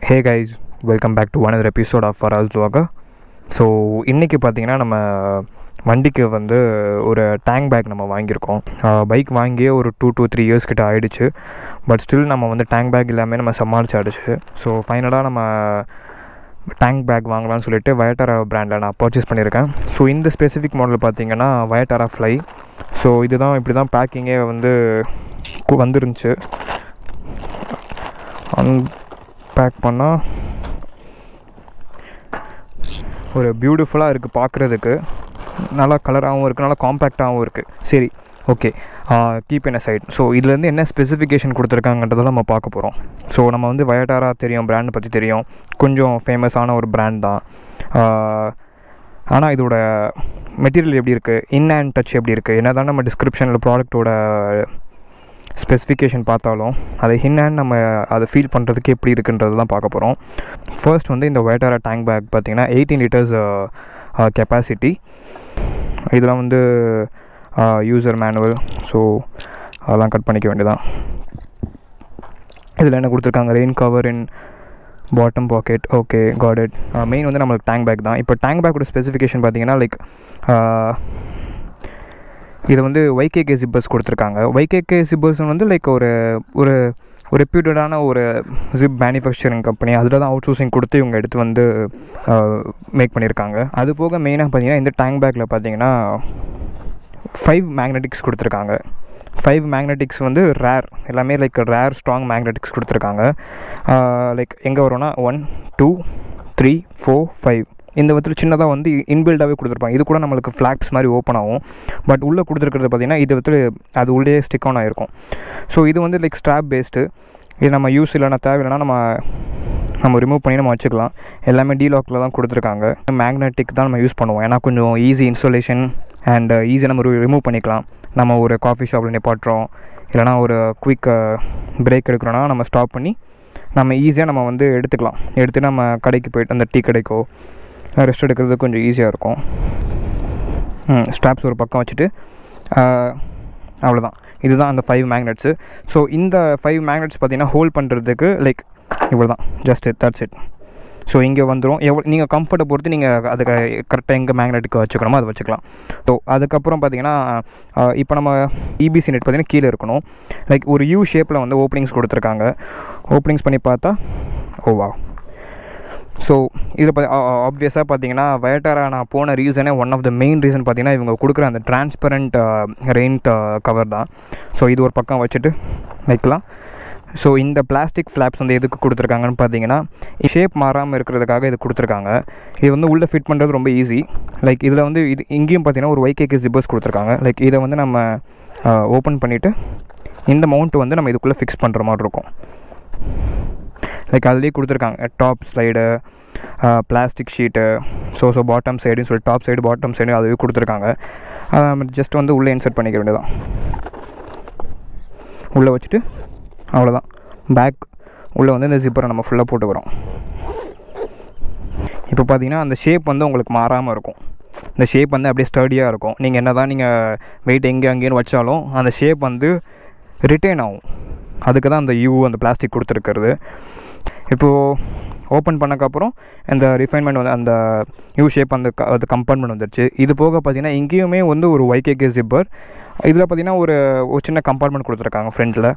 Hey guys, welcome back to another episode of Faraz Vlogger. So இன்றைக்கி பார்த்திங்கன்னா நம்ம வண்டிக்கு வந்து ஒரு டேங்க் பேக் நம்ம வாங்கியிருக்கோம். பைக் வாங்கியே ஒரு 2 to 3 years கிட்ட ஆகிடுச்சு. பட் ஸ்டில் நம்ம வந்து டேங்க் பேக் எல்லாமே நம்ம சமாளிச்சாடுச்சு. ஸோ ஃபைனலாக நம்ம டேங்க் பேக் வாங்கலாம்னு சொல்லிட்டு வயட்டாரா பிராண்டில் நான் பர்ச்சேஸ் பண்ணியிருக்கேன். ஸோ இந்த ஸ்பெசிஃபிக் மாடல் பார்த்திங்கன்னா வயட்டாரா ஃப்ளை. ஸோ இதுதான் இப்படி தான் பேக்கிங்கே வந்து வந்துருந்துச்சு. பேக் பண்ணால் ஒரு பியூட்டிஃபுல்லாக இருக்குது, பார்க்குறதுக்கு நல்லா கலராகவும் இருக்குது, நல்லா காம்பேக்டாகவும் இருக்குது. சரி, okay, keep in a side. So இதுலேருந்து என்ன ஸ்பெசிஃபிகேஷன் கொடுத்துருக்காங்கன்றதெல்லாம் நம்ம பார்க்க போகிறோம். ஸோ நம்ம வந்து வயட்டாரா தெரியும், பிராண்ட் பற்றி தெரியும், கொஞ்சம் ஃபேமஸான ஒரு பிராண்ட் தான். ஆனால் இதோட மெட்டீரியல் எப்படி இருக்குது, இன் ஹேண்ட் டச் எப்படி இருக்குது, என்ன தான் நம்ம டிஸ்கிரிப்ஷனில் ப்ராடக்ட்டோட ஸ்பெசிஃபிகேஷன் பார்த்தாலும் அதை இன் ஹேண்ட் நம்ம அதை ஃபீல் பண்ணுறதுக்கு எப்படி இருக்குன்றது தான் பார்க்க போகிறோம். ஃபர்ஸ்ட் வந்து இந்த வயட்டாரா டேங்க் பேக் பார்த்திங்கன்னா 18 liters கெப்பாசிட்டி. இதெல்லாம் வந்து யூசர் மேனுவல். ஸோ அதெல்லாம் கட் பண்ணிக்க வேண்டியதான். இதில் என்ன கொடுத்துருக்காங்க, rain cover in bottom pocket. Okay, got it. Main வந்து நம்மளுக்கு டேங்க் பேக் தான். இப்போ டேங்க் பேக்கோட ஸ்பெசிஃபிகேஷன் பார்த்திங்கன்னா லைக் இது வந்து YKK ஜிப்பர்ஸ் கொடுத்துருக்காங்க. YKK ஜிப்பர்ஸ் வந்து லைக் ஒரு ஒரு ரெப்யூட்டடான ஒரு ஜிப் மேனுஃபேக்சரிங் கம்பெனி. அதில் தான் அவுட் சோர்சிங் கொடுத்து இவங்க எடுத்து வந்து மேக் பண்ணியிருக்காங்க. அது போக மெயினாக பார்த்தீங்கன்னா இந்த டேங்க் பேக்கில் பார்த்தீங்கன்னா 5 மேக்னெட்டிக்ஸ் கொடுத்துருக்காங்க. 5 மேக்னெட்டிக்ஸ் வந்து ரேர், எல்லாமே லைக் ரேர் ஸ்ட்ராங் மேக்னெட்டிக்ஸ் கொடுத்துருக்காங்க. லைக் எங்கே வரும்னா 1 2 3 4 5 இந்த விதத்தில் சின்னதாக வந்து இன்பில்டாகவே கொடுத்துருப்பாங்க. இது கூட நம்மளுக்கு ஃப்ளாப்ஸ் மாதிரி ஓப்பன் ஆகும். பட் உள்ளே கொடுத்துருக்கிறது பார்த்திங்கன்னா இது விதத்தில் அது உள்ளே ஸ்டிக் ஆன் ஆகிருக்கும். ஸோ இது வந்து லைக் ஸ்ட்ராப் பேஸ்டு. இது நம்ம யூஸ் இல்லைனா தேவையில்லைனா நம்ம ரிமூவ் பண்ணி நம்ம வச்சுக்கலாம். எல்லாமே டீலாக்கில் தான் கொடுத்துருக்காங்க. மேக்னெட்டிக் தான் நம்ம யூஸ் பண்ணுவோம், ஏன்னா கொஞ்சம் ஈஸி இன்ஸ்டாலேஷன் அண்ட் ஈஸியாக நம்ம ரிமூவ் பண்ணிக்கலாம். நம்ம ஒரு காஃபி ஷாப்பில் நிப்பாட்டுறோம், இல்லைனா ஒரு குயிக் பிரேக் எடுக்கிறோன்னா நம்ம ஸ்டாப் பண்ணி நம்ம ஈஸியாக நம்ம வந்து எடுத்துக்கலாம். எடுத்து நம்ம கடைக்கு போய்ட்டு அந்த டீ கடைக்கோ ரெஸ்ட் எடுக்கிறது கொஞ்சம் ஈஸியாக இருக்கும். ஸ்ட்ராப்ஸ் ஒரு பக்கம் வச்சுட்டு அவ்வளோதான். இதுதான் அந்த 5 மேக்னெட்ஸு. ஸோ இந்த 5 மேக்னெட்ஸ் பார்த்திங்கன்னா ஹோல்ட் பண்ணுறதுக்கு லைக் இவ்வளோ தான், ஜஸ்ட் தட்ஸ் இட். ஸோ இங்கே வந்துடும். நீங்கள் கம்ஃபர்ட்டை பொறுத்து நீங்கள் அதுக்கு கரெக்டாக எங்கே மேக்னெட்டுக்கு வச்சுக்கணுமோ அதை வச்சுக்கலாம். ஸோ அதுக்கப்புறம் பார்த்திங்கன்னா இப்போ நம்ம EBC நெட் பார்த்திங்கன்னா கீழே இருக்கணும். லைக் ஒரு யூ ஷேப்பில் வந்து ஓப்பனிங்ஸ் கொடுத்துருக்காங்க. ஓப்பனிங்ஸ் பண்ணி பார்த்தா ஓவா. ஸோ இதில் ஆப்வியஸாக பார்த்தீங்கன்னா வயட்டாரா நான் போன ரீசனே one of the main reason பார்த்தீங்கன்னா இவங்க கொடுக்குற அந்த டிரான்ஸ்பரண்ட் ரெயின் கவர் தான். ஸோ இது ஒரு பக்கம் வச்சுட்டு வைக்கலாம். ஸோ இந்த பிளாஸ்டிக் ஃப்ளாப்ஸ் வந்து எதுக்கு கொடுத்துருக்காங்கன்னு பார்த்தீங்கன்னா ஷேப் மாறாமல் இருக்கிறதுக்காக இது கொடுத்துருக்காங்க. இது வந்து உள்ளே ஃபிட் பண்ணுறது ரொம்ப ஈஸி. லைக் இதில் வந்து இது இங்கேயும் பார்த்தீங்கன்னா ஒரு YKK ஜிப்பர்ஸ் கொடுத்துருக்காங்க. லைக் இதை வந்து நம்ம ஓப்பன் பண்ணிவிட்டு இந்த மவுண்ட் வந்து நம்ம இதுக்குள்ளே ஃபிக்ஸ் பண்ணுற மாதிரி இருக்கும். லைக் அதுலேயே கொடுத்துருக்காங்க top slide, plastic sheet, so bottom சைடுன்னு சொல்லி டாப் சைடு பாட்டம் சைடு அதுவே கொடுத்துருக்காங்க. ஜஸ்ட் வந்து உள்ளே இன்சர்ட் பண்ணிக்க வேண்டியதான். உள்ளே வச்சுட்டு அவ்வளோதான். பேக் உள்ளே வந்து இந்த ஜிப்பரை நம்ம ஃபுல்லாக போட்டுக்கிறோம். இப்போ பார்த்தீங்கன்னா அந்த ஷேப் வந்து உங்களுக்கு மாறாமல் இருக்கும். இந்த ஷேப் வந்து அப்படியே ஸ்டடியாக இருக்கும். நீங்கள் என்ன தான் நீங்கள் வெயிட் அங்கேன்னு வச்சாலும் அந்த ஷேப் வந்து ரிட்டைன் ஆகும். அதுக்கு தான் அந்த அந்த பிளாஸ்டிக் கொடுத்துருக்கிறது. இப்போது ஓப்பன் பண்ணக்கப்புறம் இந்த ரிஃபைன்மெண்ட் வந்து அந்த ஷேப் அந்த கம்பார்ட்மெண்ட் வந்துடுச்சு. இது போக பார்த்திங்கன்னா இங்கேயுமே வந்து ஒரு YKK ஜிப்பர். இதில் பார்த்திங்கன்னா ஒரு சின்ன கம்பார்ட்மெண்ட் கொடுத்துருக்காங்க ஃப்ரண்ட்டில்.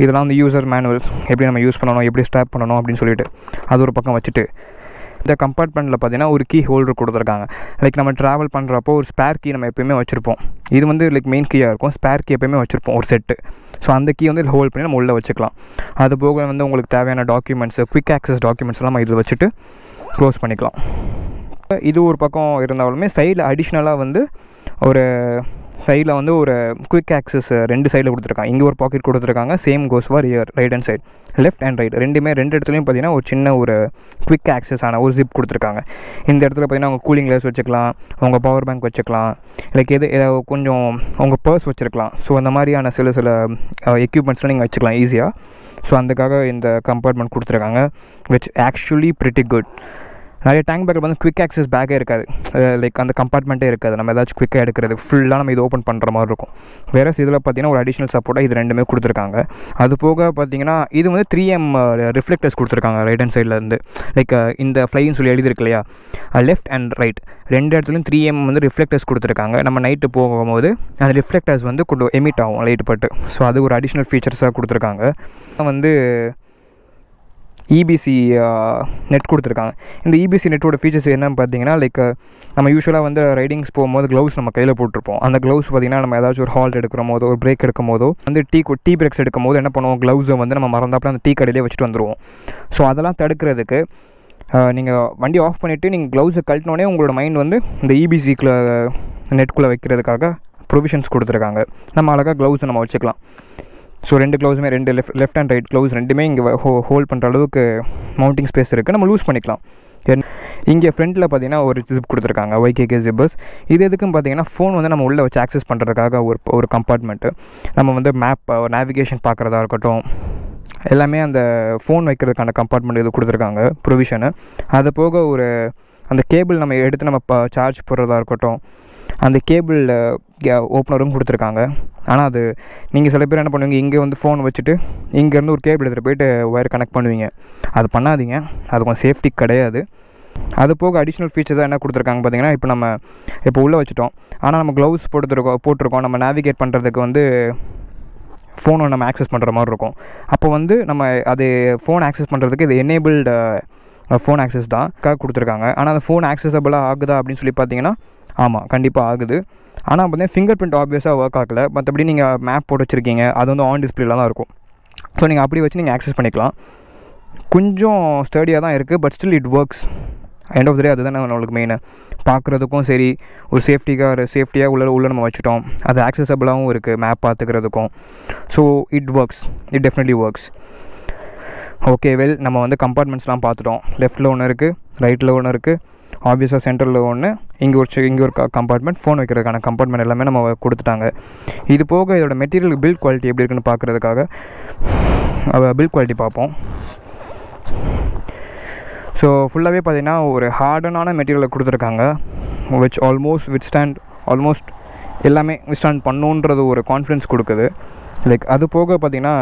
இதெல்லாம் வந்து யூசர் மேனுவல், எப்படி நம்ம யூஸ் பண்ணணும், எப்படி ஸ்டாப் பண்ணணும் அப்படின்னு சொல்லிட்டு அது ஒரு பக்கம் வச்சுட்டு இந்த கம்பார்ட்மெண்ட்டில் பார்த்திங்கன்னா ஒரு கீ ஹோல்டர் கொடுத்துருக்காங்க. லைக் நம்ம ட்ராவல் பண்ணுறப்போ ஒரு ஸ்பேர் கீ நம்ம எப்போயுமே வச்சுருப்போம். இது வந்து லைக் மெயின் கீயாக இருக்கும், ஸ்பேர் கீ எப்போயுமே வச்சுருப்போம் ஒரு செட்டு. ஸோ அந்த கீ வந்து ஹோல்ட் பண்ணி நம்ம உள்ளே வச்சுக்கலாம். அது போக வந்து உங்களுக்கு தேவையான டாக்குமெண்ட்ஸு, குயிக் ஆக்சஸ் டாக்குமெண்ட்ஸ்லாம் நம்ம இதில் வச்சுட்டு க்ளோஸ் பண்ணிக்கலாம். இது ஒரு பக்கம் இருந்தாலுமே சைடில் அடிஷ்னலாக வந்து ஒரு சைடில் வந்து ஒரு குயிக் ஆக்சஸ் 2 சைடில் கொடுத்துருக்காங்க. இங்கே ஒரு பாக்கெட் கொடுத்துருக்காங்க. Same goes for right hand side, left and right ரெண்டு இடத்துலையும் பார்த்திங்கன்னா ஒரு சின்ன ஒரு குயிக் ஆக்சஸ் ஆன ஒரு ஜிப் கொடுத்துருக்காங்க. இந்த இடத்துல பார்த்திங்கன்னா உங்கள் கூலிங் கிளாஸ் வச்சுக்கலாம், உங்கள் பவர் பேங்க் வச்சுக்கலாம், லைக் கொஞ்சம் உங்கள் பர்ஸ் வச்சுருக்கலாம். ஸோ அந்த மாதிரியான சில எக்யூப்மெண்ட்ஸ்லாம் நீங்கள் வச்சுக்கலாம் ஈஸியாக. ஸோ அதுக்காக இந்த கம்பார்ட்மெண்ட் கொடுத்துருக்காங்க, விச் ஆக்சுவலி பிரிட்டி குட். நிறைய டேங்க் பேக்கில் வந்து குவிக் ஆக்சஸ் பேக்கே இருக்காது, லைக் அந்த கம்பார்ட்மெண்ட்டே இருக்காது. நம்ம ஏதாச்சும் குவிக்காக எடுக்கிறது ஃபுல்லாக நம்ம இது ஓப்பன் பண்ணுற மாதிரி இருக்கும். வேறு இதில் பார்த்தீங்கன்னா ஒரு அடிஷ்னல் சப்போர்ட்டாக இது ரெண்டுமே கொடுத்துருக்காங்க. அது போக பார்த்தீங்கன்னா இது வந்து 3M ரிஃப்ளெக்டர்ஸ் கொடுத்துருக்காங்க ரைட் ஹேண்ட் சைடில் இருந்து. லைக் இந்த ஃப்ளைன்னு சொல்லி எழுதிருக்கு இல்லையா, லெஃப்ட் அண்ட் ரைட் ரெண்டு இடத்துலையும் 3M வந்து ரிஃப்ளெக்டர்ஸ் கொடுத்துருக்காங்க. நம்ம நைட்டு போகும்போது அந்த ரிஃப்ளெக்டர்ஸ் வந்து கொஞ்சம் எமிட் ஆகும் லைட் பட்டு. ஸோ அது ஒரு அடிஷ்னல் ஃபீச்சர்ஸாக கொடுத்துருக்காங்க. வந்து இபிசி நெட் கொடுத்துருக்காங்க. இந்த இபிசி நெட்டோட ஃபீச்சர்ஸ் என்னன்னு பார்த்தீங்கன்னா, லைக் நம்ம யூஸ்வலாக வந்து ரைடிங்ஸ் போகும்போது க்ளவுஸ் நம்ம கையில் போட்டிருப்போம். அந்த க்ளவுஸ் பார்த்திங்கன்னா நம்ம ஏதாச்சும் ஒரு ஹால்ட் எடுக்கிற போதோ ஒரு பிரேக் எடுக்கும் போதோ வந்து டீ பிரேக்ஸ் எடுக்கும் போது என்ன பண்ணுவோம், க்ளவுஸை வந்து நம்ம மறந்தாப்பில் அந்த டீ கடையிலே வச்சுட்டு வந்துடுவோம். ஸோ அதெல்லாம் தடுக்கிறதுக்கு நீங்கள் வண்டி ஆஃப் பண்ணிவிட்டு நீங்கள் க்ளவுஸை கழட்டினோடனே உங்களோட மைண்ட் வந்து இந்த இபிசிக்குள்ளே நெட்டுக்குள்ளே வைக்கிறதுக்காக ப்ரொவிஷன்ஸ் கொடுத்துருக்காங்க. நம்ம அழகாக க்ளவுஸை நம்ம வச்சுக்கலாம். ஸோ ரெண்டு க்ளவுஸுமே ரெண்டு லெஃப்ட் அண்ட் ரைட் க்ளவுஸ் ரெண்டுமே இங்கே ஹோல்ட் பண்ணுற அளவுக்கு மவுண்டிங் ஸ்பேஸ் இருக்குது, நம்ம லூஸ் பண்ணிக்கலாம். இங்கே ஃப்ரண்ட்டில் பார்த்தீங்கன்னா ஒரு ஜிப் கொடுத்துருக்காங்க, YKK ஜிப்பர்ஸ். இது எதுக்குன்னு பார்த்தீங்கன்னா ஃபோன் வந்து நம்ம உள்ளே வச்சு ஆக்சஸ் பண்ணுறதுக்காக ஒரு கம்பார்ட்மெண்ட்டு. நம்ம வந்து மேப் நேவிகேஷன் பார்க்குறதா இருக்கட்டும் எல்லாமே அந்த ஃபோன் வைக்கிறதுக்கான கம்பார்ட்மெண்ட் இது கொடுத்துருக்காங்க ப்ரொவிஷனு. அது போக ஒரு அந்த கேபிள் நம்ம எடுத்து நம்ம சார்ஜ் போடுறதா இருக்கட்டும் அந்த கேபிள் ஓப்பனரும் கொடுத்துருக்காங்க. ஆனால் அது நீங்கள் சில பேர் என்ன பண்ணுவீங்க, இங்கே வந்து ஃபோன் வச்சுட்டு இங்கேருந்து ஒரு கேபிள் எடுத்துகிட்டு போய்ட்டு ஒயர் கனெக்ட் பண்ணுவீங்க. அது பண்ணாதீங்க, அது கொஞ்சம் சேஃப்டி கிடையாது. அது போக அடிஷ்னல் ஃபீச்சர்ஸாக என்ன கொடுத்துருக்காங்க பார்த்தீங்கன்னா, இப்போ உள்ளே வச்சுட்டோம், ஆனால் நம்ம க்ளவுஸ் போட்டிருக்கோம் நம்ம நேவிகேட் பண்ணுறதுக்கு வந்து ஃபோனை நம்ம ஆக்சஸ் பண்ணுற மாதிரி இருக்கும். அப்போ வந்து நம்ம அது ஃபோன் ஆக்சஸ் பண்ணுறதுக்கு இது எனேபிள்டு ஃபோன் ஆக்சஸ் தான் கொடுத்துருக்காங்க. ஆனால் அந்த ஃபோன் ஆக்சஸபிளாக ஆகுதா அப்படின்னு சொல்லி பார்த்தீங்கன்னா ஆமாம் கண்டிப்பாக ஆகுது. ஆனால் பார்த்தீங்கன்னா ஃபிங்கர் பிரிண்ட் ஆப்வியஸாக ஒர்க் ஆகலை. மற்றபடி நீங்கள் மேப் போட்டு வச்சுருக்கீங்க, அது வந்து ஆன் டிஸ்பிளேல தான் இருக்கும். ஸோ நீங்கள் அப்படி வச்சு நீங்கள் ஆக்சஸ் பண்ணிக்கலாம். கொஞ்சம் ஸ்டடியாக தான் இருக்குது, but still it works. End of the day அதுதான் நம்மளுக்கு மெயின். பார்க்குறதுக்கும் சரி ஒரு சேஃப்டியாக உள்ள நம்ம வச்சுட்டோம், அது ஆக்சஸபிளாகவும் இருக்குது மேப் பார்த்துக்கிறதுக்கும். So it definitely works. Okay well, நம்ம வந்து கம்பார்ட்மெண்ட்ஸ்லாம் பார்த்துட்டோம். லெஃப்ட்டில் ஒன்று இருக்குது, ரைட்டில் ஒன்று இருக்குது, ஆப்வியஸாக சென்டரில் ஒன்று, இங்கே ஒரு கம்பார்ட்மெண்ட், ஃபோன் வைக்கிறதுக்கான கம்பார்ட்மெண்ட் எல்லாமே நம்ம கொடுத்துட்டாங்க. இது போக இதோட மெட்டீரியல் பில்ட் குவாலிட்டி எப்படி இருக்குன்னு பார்க்குறதுக்காக பில்ட் குவாலிட்டி பார்ப்போம். ஸோ ஃபுல்லாகவே பார்த்திங்கன்னா ஒரு ஹார்டனான மெட்டீரியலை கொடுத்துருக்காங்க, விச் ஆல்மோஸ்ட் எல்லாமே வித்ஸ்டாண்ட் பண்ணுன்றது ஒரு கான்ஃபிடன்ஸ் கொடுக்குது. லைக் அது போக பார்த்திங்கன்னா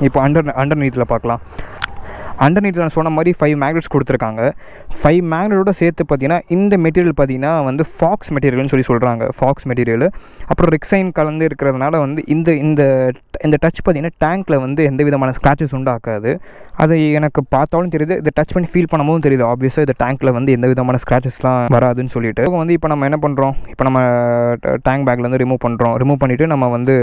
இப்போ அண்டர்நீத்தில் பார்க்கலாம். அண்டர்நீட்டில் நான் சொன்ன மாதிரி 5 மேக்னெட்ஸ் கொடுத்துருக்காங்க. 5 மேக்னெட்டோட சேர்த்து பார்த்திங்கன்னா இந்த மெட்டீரியல் பார்த்திங்கன்னா வந்து ஃபாக்ஸ் மெட்டீரியல்னு சொல்கிறாங்க. ஃபாக்ஸ் மெட்டீரியல் அப்புறம் ரெக்ஸைன் கலந்து இருக்கிறதுனால வந்து இந்த டச் பார்த்திங்கன்னா டேங்க்கில் வந்து எந்த விதமான ஸ்க்ராச்சஸ் உண்டாக்காது. அது எனக்கு பார்த்தாலும் தெரியுது, இதை டச் பண்ணி ஃபீல் பண்ணும்போதும் தெரியுது. ஆப்வியஸாக இந்த டேங்க்கில் வந்து எந்த விதமான ஸ்க்ராச்சஸ்லாம் வராதுன்னு சொல்லிட்டு வந்து இப்போ நம்ம என்ன பண்ணுறோம், இப்போ நம்ம டேங்க் பேக்லேருந்து ரிமூவ் பண்ணிவிட்டு நம்ம வந்து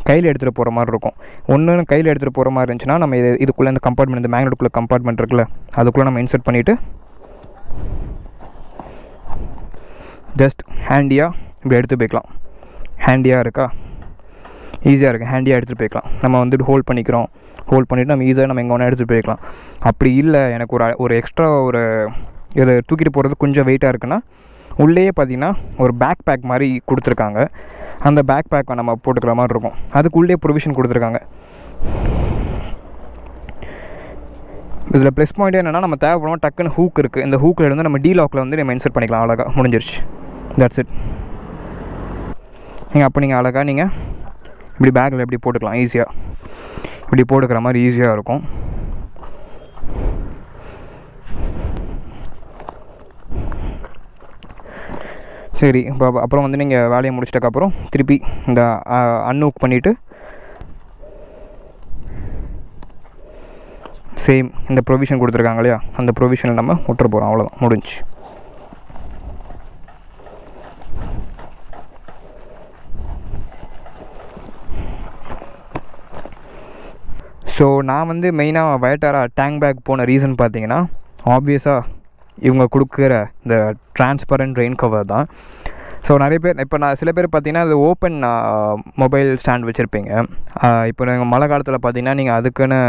கையில் எடுத்துகிட்டு போகிற மாதிரி இருக்கும். ஒன்று கையில் எடுத்துகிட்டு போகிற மாதிரி இருந்துச்சுன்னா நம்ம இதுக்குள்ளே இந்த கம்பார்ட்மெண்ட், இந்த மேக்னெட்டுக்குள்ளே கம்பார்ட்மெண்ட் இருக்குல்ல, அதுக்குள்ளே நம்ம இன்சர்ட் பண்ணிவிட்டு ஜஸ்ட் ஹேண்டியாக இப்படி எடுத்து போய்க்கலாம். ஹேண்டியாக இருக்கா, ஈஸியாக இருக்குது, ஹேண்டியாக எடுத்துகிட்டு போய்க்கலாம். நம்ம வந்துட்டு ஹோல்ட் பண்ணிவிட்டு நம்ம ஈஸியாக நம்ம எங்கே வேணால் எடுத்துகிட்டு போய்க்கலாம். அப்படி இல்லை எனக்கு ஒரு எக்ஸ்ட்ரா இதை தூக்கிட்டு போகிறது கொஞ்சம் வெயிட்டாக இருக்குன்னா உள்ளேயே பார்த்திங்கன்னா ஒரு பேக் பேக் மாதிரி கொடுத்துருக்காங்க. அந்த பேக் பேக்கை நம்ம போட்டுக்கிற மாதிரி இருக்கும், அதுக்குள்ளே ப்ரொவிஷன் கொடுத்துருக்காங்க. இதில் ப்ளஸ் பாயிண்ட் என்னென்னா நம்ம தேவைப்படும் டக்குன்னு ஹூக் இருக்குது, இந்த ஹூக்கில் இருந்து நம்ம லாக்கில் வந்து நம்ம இன்சர்ட் பண்ணிக்கலாம். அழகாக முடிஞ்சிருச்சு, தட்ஸ் இட். நீங்கள் அழகாக நீங்கள் இப்படி பேக்கில் எப்படி போட்டுக்கலாம், ஈஸியாக இப்படி போட்டுக்கிற மாதிரி ஈஸியாக இருக்கும். சரி, இப்போ அப்புறம் வந்து நீங்கள் வேலையை முடிச்சிட்டக்கப்புறம் திருப்பி இந்த அன்ஹூக் பண்ணிவிட்டு சேம் இந்த ப்ரொவிஷன் கொடுத்துருக்காங்க இல்லையா, அந்த ப்ரொவிஷனில் நம்ம விட்டுற போகிறோம். அவ்வளோதான், முடிஞ்சு. ஸோ நான் வந்து மெயினாக வயட்டாரா டேங்க் பேக் போன ரீசன் பார்த்தீங்கன்னா ஆப்வியஸாக இவங்க கொடுக்குற இந்த டிரான்ஸ்பரண்ட் ரெயின் கவர் தான். ஸோ நிறைய பேர் இப்போ சில பேர் பார்த்தீங்கன்னா அது ஓப்பன் மொபைல் ஸ்டாண்ட் வச்சுருப்பீங்க. இப்போ நீங்கள் மழை காலத்தில் பார்த்தீங்கன்னா நீங்கள் அதுக்குன்னு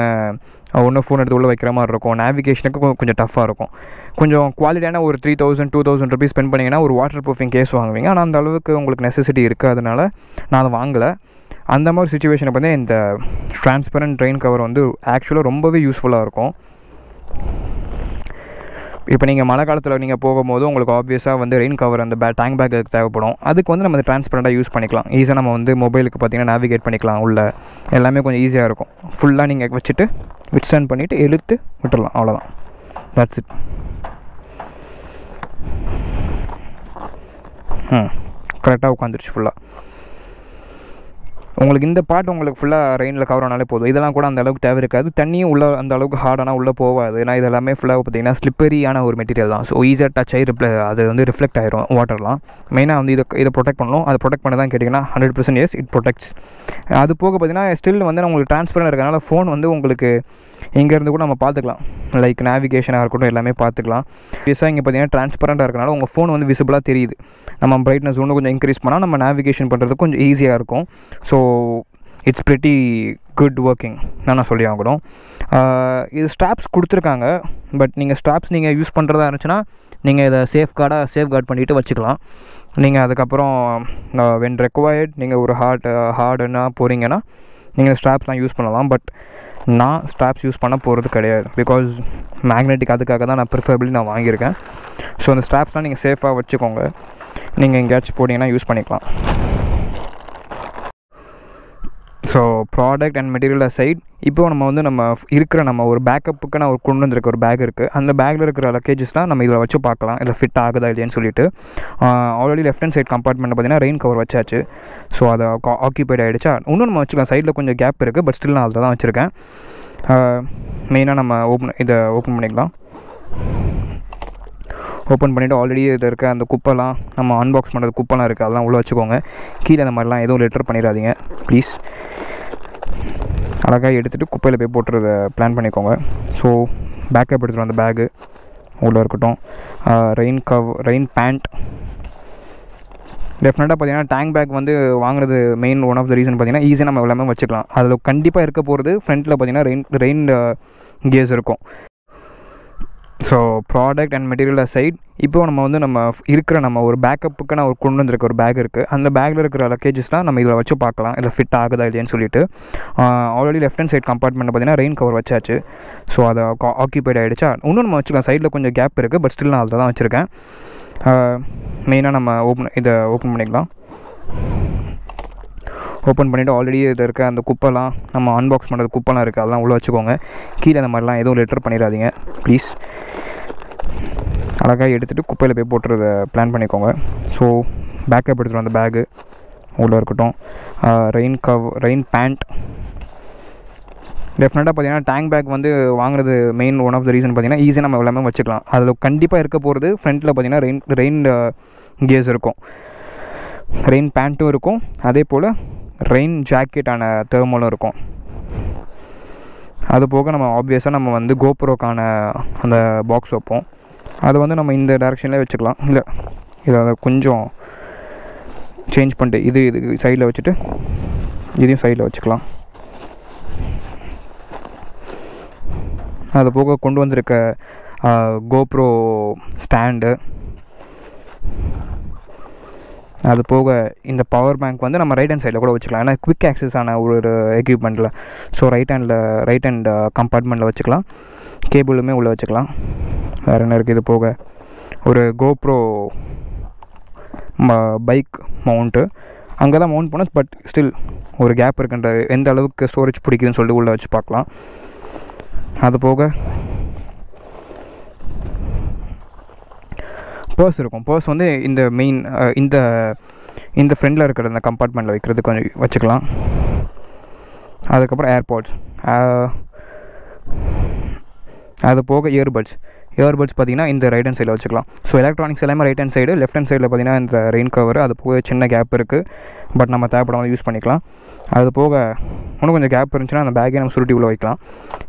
ஒன்று ஃபோன் எடுத்து உள்ளே வைக்கிற மாதிரி இருக்கும். நேவிகேஷனுக்கு கொஞ்சம் டஃப்பாக இருக்கும். கொஞ்சம் குவாலிட்டியான ஒரு 3000-2000 ருபீஸ் ஸ்பெண்ட் பண்ணிங்கன்னா ஒரு வாட்டர் ப்ரூஃபிங் கேஸ் வாங்குவீங்க. ஆனால் அந்த அளவுக்கு உங்களுக்கு நெசசிட்டி இருக்குது, அதனால் நான் அதை வாங்கலை. அந்த மாதிரி சுச்சுவேஷனை பார்த்தீங்கன்னா இந்த டிரான்ஸ்பரண்ட் ரெயின் கவர் வந்து ஆக்சுவலாக ரொம்பவே யூஸ்ஃபுல்லாக இருக்கும். இப்போ நீங்கள் மழை காலத்தில் நீங்கள் போகும்போது உங்களுக்கு ஆப்வியஸாக வந்து ரெயின் கவர் அந்த டேங்க் பேக் தேவைப்படும். அதுக்கு வந்து நம்ம ட்ரான்ஸ்பரண்ட்டாக யூஸ் பண்ணிக்கலாம். ஈஸியாக நம்ம வந்து மொபைலுக்கு பார்த்திங்கன்னா நேவிகேட் பண்ணிக்கலாம். உள்ள எல்லாமே கொஞ்சம் ஈஸியாக இருக்கும். ஃபுல்லாக நீங்கள் வச்சுட்டு விட்ஸ்டாண்ட் பண்ணிவிட்டு இழுத்து விட்டுடலாம். அவ்வளோதான். That's it. கரெக்டாக உட்காந்துருச்சு ஃபுல்லாக. உங்களுக்கு இந்த பார்ட் உங்களுக்கு ஃபுல்லாக ரெயினில் கவர் ஆனாலே போதும். இதெல்லாம் கூட அந்த அளவுக்கு தேவை இருக்காது. தண்ணியும் உள்ள அந்த அளவுக்கு ஹார்டானால் உள்ளே போகாது. ஏன்னா இதெல்லாமே ஃபுல்லாக பார்த்திங்கன்னா ஸ்லிப்பரியான ஒரு மெட்டீரியல் தான். ஸோ ஈஸியாக டச் ஆகி அது வந்து ரிஃப்ளெக்ட் ஆகிரும் வாட்டர்லாம். மெயினாக வந்து இதை ப்ரொடெக்ட் பண்ணணும். அதை ப்ரொடெக்ட் பண்ண தான் கேட்டிங்கன்னா 100% எஸ், இட் ப்ரொடெக்ட்ஸ். அது போக பார்த்திங்கன்னா ஸ்டில் வந்து உங்களுக்கு ட்ரான்ஸ்பரண்ட் இருக்கிறதுனால ஃபோன் வந்து உங்களுக்கு இங்கேருந்து கூட நம்ம பார்த்துக்கலாம். லைக் நேவிகேஷனாக இருக்கட்டும், எல்லாமே பார்த்துக்கலாம். பேஸாக இங்கே பார்த்திங்கன்னா ட்ரான்ஸ்பரண்ட்டாக இருக்கனால உங்கள் ஃபோன் வந்து விசிபிளாக தெரியுது. நம்ம பிரைட்னஸ் ஒன்று கொஞ்சம் இன்க்ரீஸ் பண்ணால் நம்ம நேவிகேஷன் பண்ணுறதுக்கு கொஞ்சம் ஈஸியாக இருக்கும். So it's pretty good working நான் சொல்லி ஆகணும். இது ஸ்ட்ராப்ஸ் கொடுத்துருக்காங்க. பட் நீங்கள் ஸ்ட்ராப்ஸ் நீங்கள் யூஸ் பண்ணுறதா இருந்துச்சுன்னா நீங்கள் இதை சேஃப்கார்ட் பண்ணிவிட்டு வச்சுக்கலாம். நீங்கள் அதுக்கப்புறம் வென் ரெக்வயர்ட் நீங்கள் ஒரு ஹார்டுன்னா போகிறீங்கன்னா நீங்கள் ஸ்ட்ராப்ஸ்லாம் யூஸ் பண்ணலாம். பட் நான் ஸ்ட்ராப்ஸ் யூஸ் பண்ண போகிறது கிடையாது. பிகாஸ் மேக்னெட்டிக் அதுக்காக தான் நான் ப்ரிஃபரபிளி நான் வாங்கியிருக்கேன். ஸோ அந்த ஸ்ட்ராப்ஸ்லாம் நீங்கள் சேஃபாக வச்சுக்கோங்க. நீங்கள் எங்கேயாச்சும் போனீங்கன்னா யூஸ் பண்ணிக்கலாம். So product and material side இப்போ நம்ம வந்து நம்ம ஒரு பேக்கப்புக்கு நான் கொண்டு வந்திருக்க ஒரு பேக் இருக்குது. அந்த பேக்கில் இருக்கிற லக்கேஜஸ்லாம் நம்ம இதில் வச்சு பார்க்கலாம். இதில் ஃபிட் ஆகுதா இல்லையான்னு சொல்லிட்டு. ஆல்ரெடி லெஃப்ட் ஹேண்ட் சைட் கம்பார்ட்மெண்ட்டில் பார்த்தீங்கன்னா ரெயின் கவர் வச்சாச்சு. ஸோ அதை ஆக்கியூபைட் ஆகிடுச்சா. இன்னும் நம்ம வச்சுக்கலாம். சைடில் கொஞ்சம் கேப் இருக்குது. பட் ஸ்டில் நான் அதில் தான் வச்சுருக்கேன். மெயினாக நம்ம இதை ஓப்பன் பண்ணிக்கலாம். ஓப்பன் பண்ணிவிட்டு ஆல்ரெடி இதில் இருக்க அந்த குப்பைலாம் நம்ம அன்பாக்ஸ் பண்ணுறது குப்பைலாம் இருக்குது. அதெல்லாம் உள்ளே வச்சுக்கோங்க. கீழே அந்த மாதிரிலாம் எதுவும் லிட்டர் பண்ணிடாதீங்க ப்ளீஸ். அழகாக எடுத்துகிட்டு குப்பையில் போய் போட்டுறத பிளான் பண்ணிக்கோங்க. ஸோ பேக்கப் எடுத்துகிட்டு அந்த பேகு உள்ளே இருக்கட்டும். ரெயின் பேண்ட் டெஃபினட்டாக பார்த்தீங்கன்னா டேங்க் பேக் வந்து வாங்குறது main one of the reason பார்த்தீங்கன்னா ஈஸியாக நம்ம எல்லாமே வச்சுக்கலாம். அதில் கண்டிப்பாக இருக்க போகிறது ஃப்ரண்ட்டில் பார்த்தீங்கன்னா ரெயின் கேஸ் இருக்கும். So product and material side இப்போ நம்ம வந்து நம்ம ஒரு பேக்கப்புக்கு நான் கொண்டு வந்திருக்க ஒரு பேக் இருக்குது. அந்த பேக்கில் இருக்கிற லக்கேஜஸ்லாம் நம்ம இதில் வச்சு பார்க்கலாம். இதில் ஃபிட் ஆகுதா இல்லையான்னு சொல்லிட்டு. ஆல்ரெடி லெஃப்ட் ஹேண்ட் சைட் கம்பார்ட்மெண்ட்டில் பார்த்தீங்கன்னா ரெயின் கவர் வச்சாச்சு. ஸோ அதை ஆக்கியூபைட் ஆகிடுச்சா. இன்னும் நம்ம வச்சுக்கலாம். சைடில் கொஞ்சம் கேப் இருக்குது. பட் ஸ்டில் நான் அதில் தான் வச்சுருக்கேன். மெயினாக நம்ம இதை ஓப்பன் பண்ணிக்கலாம். ஓப்பன் பண்ணிவிட்டு ஆல்ரெடி இதில் இருக்க அந்த குப்பைலாம் நம்ம அன்பாக்ஸ் பண்ணுறது குப்பைலாம் இருக்குது. அதெல்லாம் உள்ளே வச்சுக்கோங்க. கீழே அந்த மாதிரிலாம் எதுவும் லிட்டர் பண்ணிடாதீங்க ப்ளீஸ். அழகாக எடுத்துகிட்டு குப்பையில் போய் போட்டுறத பிளான் பண்ணிக்கோங்க. ஸோ பேக்கப் எடுத்துகிட்டு அந்த பேகு உள்ளே இருக்கட்டும். ரெயின் பேண்ட் டெஃபினட்டாக பார்த்தீங்கன்னா டேங்க் பேக் வந்து வாங்குறது main one of the reason பார்த்தீங்கன்னா ஈஸியாக நம்ம எல்லாமே வச்சுக்கலாம். அதில் கண்டிப்பாக இருக்க போகிறது ஃப்ரண்ட்டில் பார்த்தீங்கன்னா ரெயின் கேஸ் இருக்கும். ரெயின் பேண்ட்டும் இருக்கும். அதே போல் ரெயின் ஜாக்கெட்டான தெர்மலும் இருக்கும். அது போக நம்ம ஆப்வியஸாக நம்ம வந்து கோப்ரோக்கான அந்த பாக்ஸ் வைப்போம். அதை வந்து நம்ம இந்த டைரெக்ஷன்லேயே வச்சுக்கலாம். இல்லை இதை கொஞ்சம் சேஞ்ச் பண்ணிட்டு இது சைடில் வச்சுட்டு இதையும் சைடில் வச்சுக்கலாம். அது போக கொண்டு வந்திருக்க கோப்ரோ ஸ்டாண்டு, அது போக இந்த பவர் பேங்க் வந்து நம்ம ரைட் ஹேண்ட் சைடில் கூட வச்சுக்கலாம். ஏன்னா குவிக் ஆக்சஸ் ஆன ஒரு எக்யூப்மெண்ட்டில். ஸோ ரைட் ஹேண்ட் கம்பார்ட்மெண்ட்டில் வச்சுக்கலாம். கேபிளுமே உள்ளே வச்சுக்கலாம். வேறு என்ன இருக்குது? இது போக ஒரு கோப்ரோ பைக் மவுண்ட்டு அங்கே தான் மவுண்ட் பண்ணோம். பட் ஸ்டில் ஒரு கேப் இருக்குன்ற எந்த அளவுக்கு ஸ்டோரேஜ் பிடிக்குதுன்னு சொல்லிட்டு உள்ளே வச்சு பார்க்கலாம். அது போக பர்ஸ் இருக்கும். பர்ஸ் வந்து இந்த மெயின் இந்த ஃப்ரெண்டில் இருக்கிற இந்த கம்பார்ட்மெண்ட்டில் வைக்கிறதுக்கு கொஞ்சம் வச்சுக்கலாம். அதுக்கப்புறம் ஏர்பாட்ஸ், அது போக இயர்பட்ஸ் பார்த்திங்கன்னா இந்த ரைட் ஹேண்ட் சைடில் வச்சுக்கலாம். ஸோ எலக்ட்ரானிக்ஸ் எல்லாமே right hand side. Left hand சைடில் பார்த்திங்கன்னா இந்த ரெயின் கவர், அது போக சின்ன கேப் இருக்குது. பட் நம்ம தேவைப்படாமல் யூஸ் பண்ணிக்கலாம். அது போக இன்னும் கொஞ்சம் கேப் இருந்துச்சுன்னா அந்த பேக்கே நம்ம சுருட்டி உள்ளே வைக்கலாம்.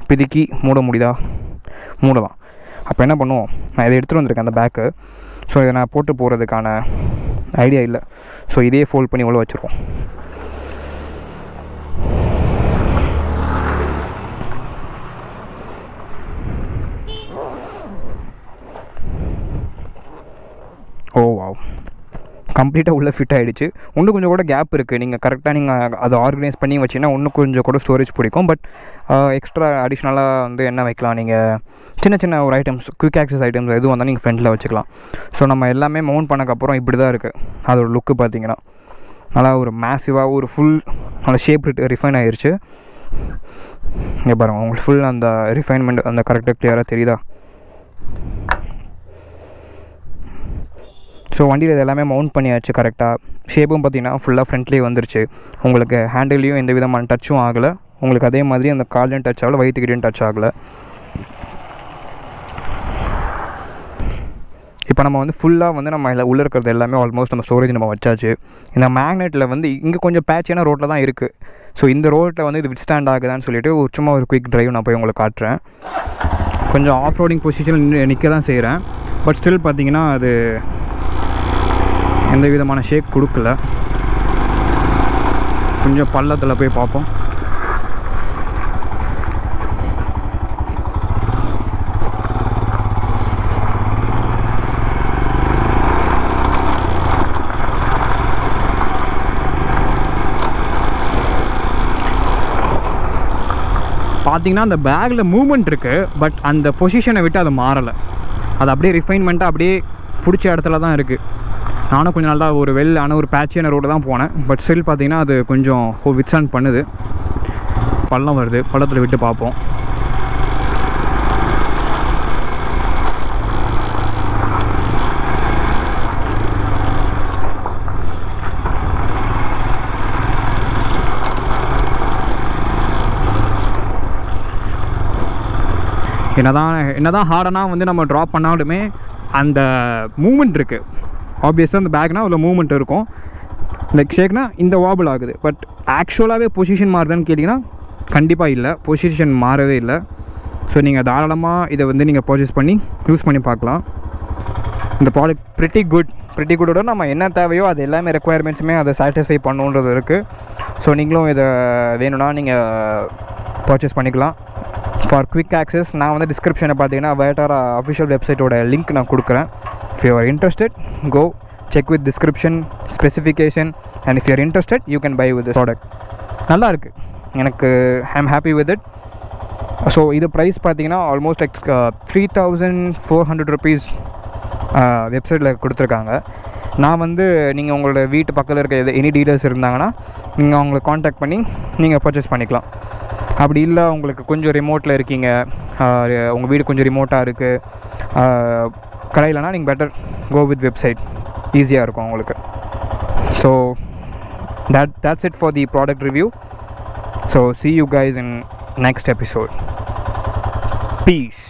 பிதுக்கி மூடலாம். அப்போ என்ன பண்ணுவோம், நான் இதை எடுத்துகிட்டு வந்திருக்கேன் அந்த பேக்கு. ஸோ இதை நான் போட்டு போகிறதுக்கான ஐடியா இல்லை. ஸோ இதே ஃபோல்ட் பண்ணி உள்ள வச்சுருவோம். ஓ வாவ், கம்ப்ளீட்டாக உள்ளே ஃபிட் ஆகிடுச்சு. இன்னும் கொஞ்சம் கூட கேப் இருக்குது. நீங்கள் கரெக்டாக நீங்கள் அதை ஆர்கனைஸ் பண்ணி வச்சிங்கன்னா இன்னும் கொஞ்சம் கூட ஸ்டோரேஜ் பிடிக்கும். பட் எக்ஸ்ட்ரா அடிஷ்னலாக வந்து என்ன வைக்கலாம், நீங்கள் சின்ன சின்ன ஒரு ஐட்டம்ஸ், குயிக் ஆக்சஸ் ஐட்டம்ஸ் எதுவும் வந்தால் நீங்கள் ஃப்ரண்டில் வச்சுக்கலாம். ஸோ நம்ம எல்லாமே மவுண்ட் பண்ணக்கப்புறம் இப்படி தான் இருக்குது அதோட லுக்கு. பார்த்தீங்கன்னா நல்லா ஒரு மேசிவாக ஒரு ஃபுல் நல்லா ஷேப் ரிஃபைன் ஆகிருச்சு. இங்கே பாருங்கள், உங்களுக்கு ஃபுல் அந்த ரிஃபைன்மெண்ட் அந்த கரெக்டாக கிளியராக தெரியுதா? ஸோ வண்டியில் இது எல்லாமே மவுண்ட் பண்ணியாச்சு கரெக்டாக. ஷேப்பும் பார்த்திங்கன்னா ஃபுல்லாக ஃப்ரண்ட்லேயே வந்துருச்சு. உங்களுக்கு ஹேண்டில்லையும் எந்த விதமான டச்சும் ஆகலை. உங்களுக்கு அதே மாதிரி அந்த கால்லையும் டச் ஆகலை, வயிற்றுக்கிட்டையும் டச் ஆகலை. இப்போ நம்ம வந்து ஃபுல்லாக வந்து நம்ம உள்ளே இருக்கிறது எல்லாமே ஆல்மோஸ்ட் நம்ம ஸ்டோரேஜ் நம்ம வச்சாச்சு. இந்த மேக்னெட்டில் வந்து இங்கே கொஞ்சம் பேட்சியான ரோட்டில் தான் இருக்குது. ஸோ இந்த ரோட்டில் வந்து இது விட்ஸ்டாண்ட் ஆகுதான்னு சொல்லிட்டு சும்மா ஒரு குயிக் ட்ரைவ் நான் போய் உங்களுக்கு காட்டுறேன். கொஞ்சம் ஆஃப் ரோடிங் பொசிஷனில் நிற்க தான் செய்கிறேன். பட் ஸ்டில் பார்த்திங்கன்னா அது எந்த விதமான ஷேக் கொடுக்கல. கொஞ்சம் பள்ளத்தில் போய் பார்ப்போம். பார்த்திங்கன்னா அந்த பேக்கில் மூவ்மெண்ட் இருக்குது. பட் அந்த பொசிஷனை விட்டு அது மாறலை. அது அப்படியே ரிஃபைன்மெண்ட்டாக அப்படியே பிடிச்ச இடத்துல தான் இருக்குது. நானும் கொஞ்சம் நல்லா ஒரு ஒரு பேட்சியான ரோடு தான் போனேன். பட் ஸ்டில் பார்த்திங்கன்னா அது கொஞ்சம் விட்ஸ்டாண்ட் பண்ணுது. பள்ளம் வருது, பள்ளத்தில் விட்டு பார்ப்போம். என்னதான் ஹார்டனாக வந்து நம்ம ட்ராப் பண்ணாலுமே அந்த மூமெண்ட் இருக்குது. ஆப்வியஸாக அந்த பேக்னால் அவ்வளோ மூமெண்ட் இருக்கும். லைக் ஷேக்னா இந்த வாபிள் ஆகுது. பட் ஆக்சுவலாகவே பொசிஷன் மாறுதான்னு கேட்டிங்கன்னா கண்டிப்பாக இல்லை, பொசிஷன் மாறவே இல்லை. ஸோ நீங்கள் தாராளமாக இதை வந்து நீங்கள் பர்ச்சேஸ் பண்ணி யூஸ் பண்ணி பார்க்கலாம். இந்த ப்ராடக்ட் ப்ரிட்டி குட்டோட நம்ம என்ன தேவையோ அது எல்லாமே ரெக்குயர்மெண்ட்ஸுமே அதை சாட்டிஸ்ஃபை பண்ணுன்றது இருக்குது. ஸோ நீங்களும் இதை வேணும்னா நீங்கள் பர்ச்சேஸ் பண்ணிக்கலாம். ஃபார் குவிக் ஆக்சஸ் நான் வந்து டிஸ்கிரிப்ஷனை பார்த்தீங்கன்னா வேட்டாரா அஃபிஷியல் வெப்சைட்டோட லிங்க் நான் கொடுக்குறேன். If you are interested, go check with description, specification, and if you are interested, you can buy with this product. நல்லா இருக்குது, எனக்கு I am happy with it. So இது ப்ரைஸ் பார்த்தீங்கன்னா ஆல்மோஸ்ட் 3,400 rupees வெப்சைட்டில் கொடுத்துருக்காங்க. நான் வந்து நீங்கள் உங்களோட வீட்டு பக்கத்தில் இருக்க எனி டீலர்ஸ் இருந்தாங்கன்னா நீங்கள் அவங்களை காண்டாக்ட் பண்ணி நீங்கள் பர்ச்சேஸ் பண்ணிக்கலாம். அப்படி இல்லை உங்களுக்கு கொஞ்சம் ரிமோட்டில் இருக்கீங்க, உங்கள் வீடு கொஞ்சம் ரிமோட்டாக இருக்குது, கடையிலனா நீங்கள் பெட்டர் கோ வித் வெப்சைட், ஈஸியாக இருக்கும் உங்களுக்கு. So that's it for the product review. So see you guys in next episode. Peace.